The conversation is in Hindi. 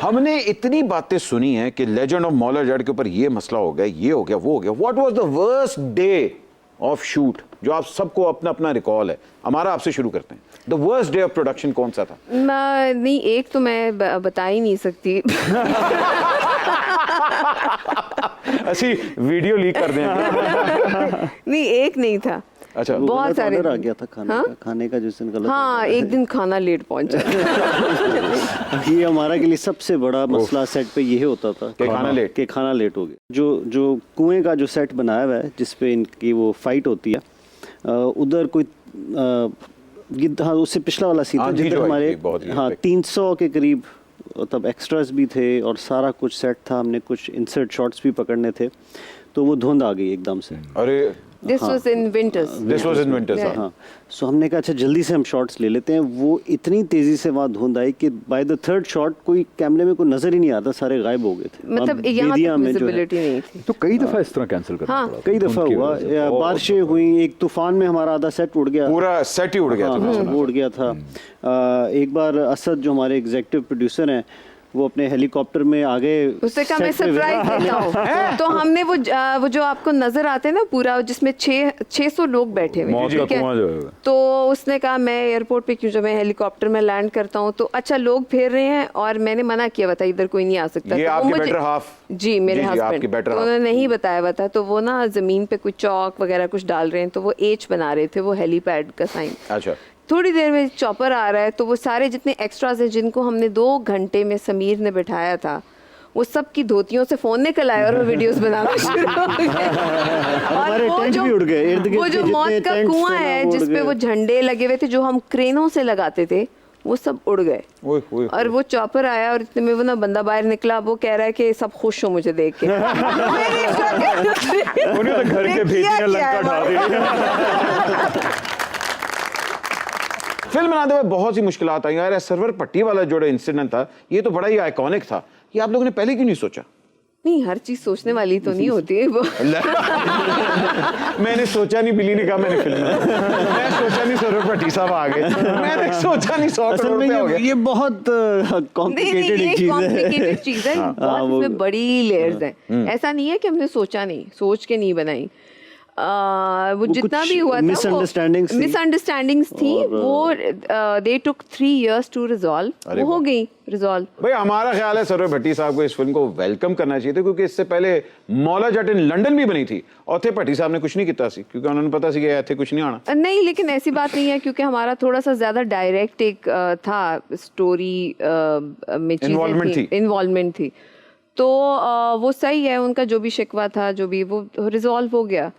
हमने इतनी बातें सुनी हैं कि लेजेंड ऑफ मौला जट के ऊपर ये मसला हो गया, ये हो गया, वो हो गया। What was the worst day of shoot जो आप सबको अपना अपना रिकॉल है? हमारा आपसे शुरू करते हैं। The worst day of production कौन सा था? नहीं, एक तो मैं बता ही नहीं सकती। ऐसी वीडियो लीक कर दें। नहीं, एक नहीं था। अच्छा, बहुत सारे आ गया था खाने का जिस दिन गलत। हाँ, एक दिन खाना लेट पहुंचा। ये हमारा के लिए सबसे बड़ा मसला सेट पे ये होता था कि खाना लेट हो गया। जो कुएं का जो सेट बनाया हुआ है जिसपे इनकी वो फाइट होती है, उधर कोई हाँ उससे पिछला वाला सीन था जिधर हमारे 300 के करीब तब एक्स्ट्रास भी थे और सारा कुछ सेट था। हमने कुछ इंसर्ट शॉट्स भी पकड़ने थे, तो वो धुंध आ गई एकदम से। अरे This was in winters. हाँ, सो हमने कहा अच्छा जल्दी से हम शॉट्स ले लेते हैं। वो इतनी तेजी से वहाँ धुंध आई कि बाय द थर्ड शॉट कोई कैमरे में कोई नजर ही नहीं आता, सारे गायब हो गए थे। मतलब यहाँ तक विजिबिलिटी नहीं थी। तो कई दफा इस तरह कैंसिल करना पड़ा। कई दफा हुआ, बारिशें हुई, एक तूफान में हमारा आधा सेट उड़ गया, पूरा सेट ही उड़ गया था। वो उड़ गया था। एक बार असद जो हमारे एग्जीक्यूटिव प्रोड्यूसर हैं, वो अपने हेलीकॉप्टर में आगे, उससे का मैं सरप्राइज देता हूँ। तो हमने वो जो आपको नजर आते हैं ना पूरा, जिसमें 600 लोग बैठे हुए, ठीक है। तो उसने कहा मैं एयरपोर्ट पे क्यों, जब मैं हेलीकॉप्टर में लैंड करता हूँ तो अच्छा लोग फेर रहे हैं और मैंने मना किया हुआ था इधर कोई नहीं आ सकता। ये आपके बेटर हाफ? जी, मेरे हस्बैंड। उन्होंने नहीं बताया हुआ था, तो वो ना जमीन पे कुछ चौक वगैरह कुछ डाल रहे हैं, तो वो एच बना रहे थे, वो हेलीपैड का साइन। अच्छा, थोड़ी देर में चॉपर आ रहा है, तो वो सारे जितने एक्स्ट्राज हैं जिनको हमने 2 घंटे में समीर ने बिठाया था, वो सब की धोतियों से फोन निकल आए और वो वीडियोस बनाना शुरू हो गए। और वो जो मौत का कुआं है जिसपे वो झंडे लगे हुए थे जो हम क्रेनों से लगाते थे, वो सब उड़ गए। और वो चॉपर आया और इतने में वो ना बंदा बाहर निकला, वो कह रहा है कि सब खुश हो मुझे देख के। घर के भेजी ने लंका ढा दी। फिल्म बनाते हुए बहुत सी मुश्किलात आई यार। सर्वर पट्टी वाला जो इंसिडेंट था, ये तो बड़ा ही आइकॉनिक था। ये आप लोगों ने पहले क्यों नहीं सोचा? नहीं, हर चीज सोचने वाली तो नहीं होती है वो। मैंने सोचा नहीं, बिली ने कहा मैंने फिल्म मैं सोचा नहीं सर्वर पट्टी साहब आ गए, मैंने सोचा नहीं 100 करोड़ रुपए हो गए। ये बहुत कॉम्प्लिकेटेड चीज है, बहुत इसमें बड़ी लेयर्स हैं। ऐसा नहीं है कि हमने सोचा नहीं, सोच के नहीं बनाई। वो जितना भी हुआ था, मिसअंडरस्टैंडिंग्स थी, वो दे टुक 3 years टू रिजॉल्व। वो हो गई रिजॉल्व। भाई हमारा ख्याल है सर्वर भट्टी साहब को इस फिल्म को वेलकम करना चाहिए था, क्योंकि इससे पहले मौला जट इन लंदन भी बनी थी और थे भट्टी साहब ने कुछ नहीं किया सी, क्योंकि उन्होंने पता सी कि थे कुछ नहीं आना। नहीं, लेकिन ऐसी बात नहीं है, क्योंकि हमारा थोड़ा सा ज्यादा डायरेक्ट एक था स्टोरी में इन्वॉल्वमेंट थी, तो वो सही है। उनका जो भी शिकवा था, जो भी, वो रिजॉल्व हो गया।